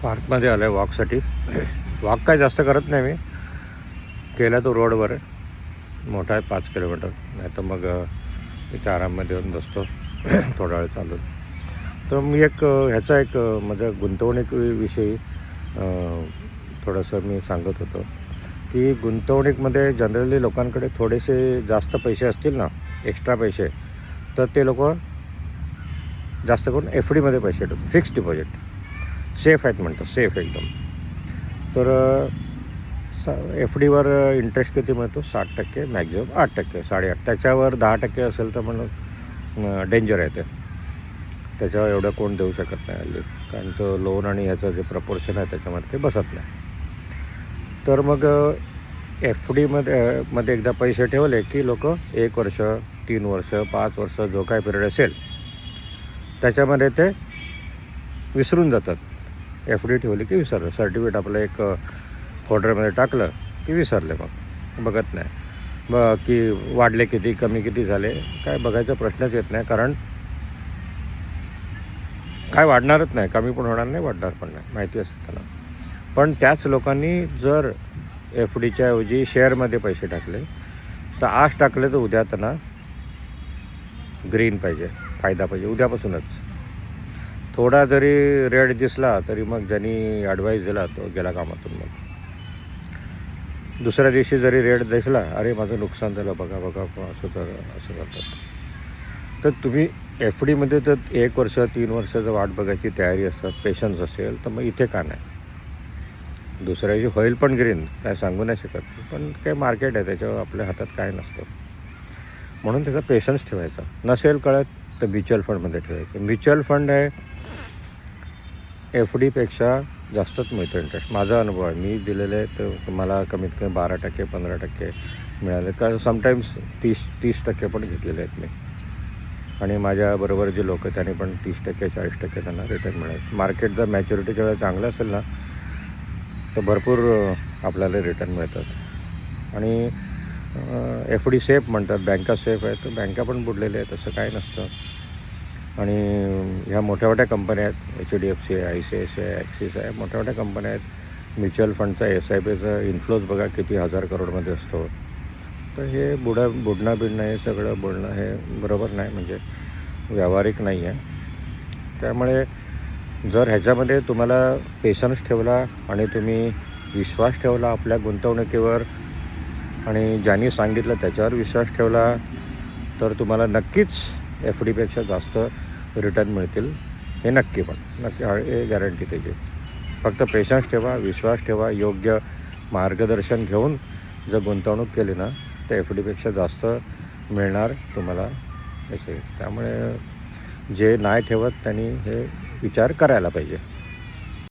पार्कमध्ये आलो आहे वॉकसाठी. वॉक काय जास्त करत नाही मी. केला तो रोडवर आहे, मोठा आहे 5 किलोमीटर. नाही तर मग इथे आराममध्ये येऊन बसतो थोडा वेळ चालून. तर मी ह्याचा माझ्या गुंतवणुकीविषयी थोडंसं मी सांगत होतो की गुंतवणुकीमध्ये जनरली लोकांकडे थोडेसे जास्त पैसे असतील ना, एक्स्ट्रा पैसे, तर ते लोक जास्त करून एफ डीमध्ये पैसे ठेवतात. फिक्स्ड डिपॉझिट सेफ आहेत म्हणतात, सेफ एकदम. तर एफ डीवर इंटरेस्ट किती मिळतो? 7%, मॅक्झिमम 8%, 8.5%. त्याच्यावर 10% असेल तर म्हणून डेंजर आहे ते. त्याच्यावर एवढं कोण देऊ शकत नाही हल्ली, कारण तो लोन आणि ह्याचं जे प्रपोर्शन आहे त्याच्यामध्ये ते बसत नाही. तर मग एफ डीमध्ये एकदा पैसे ठेवले की लोक 1 वर्ष, 3 वर्ष, 5 वर्ष जो काय पिरियड असेल त्याच्यामध्ये ते विसरून जातात. एफ डी ठेवली की विसरलं. सर्टिफिकेट आपलं एक फोल्डरमध्ये टाकलं की विसरले, मग बघत नाही की वाढले किती, कमी किती झाले, काय बघायचा प्रश्नच येत नाही. कारण काय वाढणारच नाही, कमी पण होणार नाही, वाढणार पण नाही, माहिती असतं त्यांना. पण त्याच लोकांनी जर एफ डीच्या ऐवजी शेअरमध्ये पैसे टाकले तर आज टाकले तर उद्या त्यांना ग्रीन पाहिजे, फायदा पाहिजे उद्यापासूनच. थोडा जरी रेड दिसला तरी मग ज्यांनी ॲडवाईस दिला तो गेला कामातून. मग दुसऱ्या दिवशी जरी रेड दिसला, अरे माझं नुकसान झालं बघा असं करतात. तर तुम्ही एफ डीमध्ये तर 1 वर्ष, 3 वर्षाचं वाट बघायची तयारी असतात, पेशन्स असेल, तर मग इथे का नाही? दुसऱ्या दिवशी होईल पण ग्रीन, काय सांगू नाही शकत. पण काय मार्केट आहे, त्याच्यावर आपल्या हातात काय नसतं. म्हणून त्याचा पेशन्स ठेवायचा. नसेल कळत तर म्युच्युअल फंडमध्ये ठेवायचं. म्युच्युअल फंड आहे एफ डीपेक्षा जास्तच मिळतो इंटरेस्ट. माझा अनुभव आहे, मी दिलेले तर मला कमीत कमी 12%, 15% मिळाले. का समटाईम्स 30% पण घेतलेले आहेत मी. आणि माझ्याबरोबर जे लोक आहेत त्यांनी पण 30%, 40% त्यांना रिटर्न मिळाले. मार्केट जर मॅच्युरिटीच्या वेळेला चांगलं असेल ना तर भरपूर आपल्याला रिटर्न मिळतात. आणि एफ डी सेफ म्हणतात, बँका सेफ आहेत, तर बँका पण बुडलेल्या आहेत, असं काय नसतं. आणि ह्या मोठ्या मोठ्या कंपन्या आहेत, HDFC आहे, ICICI आहे, ॲक्सिस आहे, मोठ्या मोठ्या कंपन्या आहेत. म्युच्युअल फंडचा SIPचा इन्फ्लोज बघा किती 1000 करोडमध्ये असतो. तर हे बुडणं हे सगळं बोलणं हे बरोबर नाही, म्हणजे व्यावहारिक नाही आहे. त्यामुळे जर ह्याच्यामध्ये तुम्हाला पेशन्स ठेवला आणि तुम्ही विश्वास ठेवला आपल्या गुंतवणुकीवर आणि ज्यांनी सांगितलं त्याच्यावर विश्वास ठेवला तर तुम्हाला नक्कीच एफ डीपेक्षा जास्त रिटर्न मिळतील, हे नक्की हे गॅरंटी त्याची. फक्त पेशन्स ठेवा, विश्वास ठेवा, योग्य मार्गदर्शन घेऊन जर गुंतवणूक केली ना तर एफ डीपेक्षा जास्त मिळणार तुम्हाला याचे. त्यामुळे जे नाही ठेवत त्यांनी हे विचार करायला पाहिजे.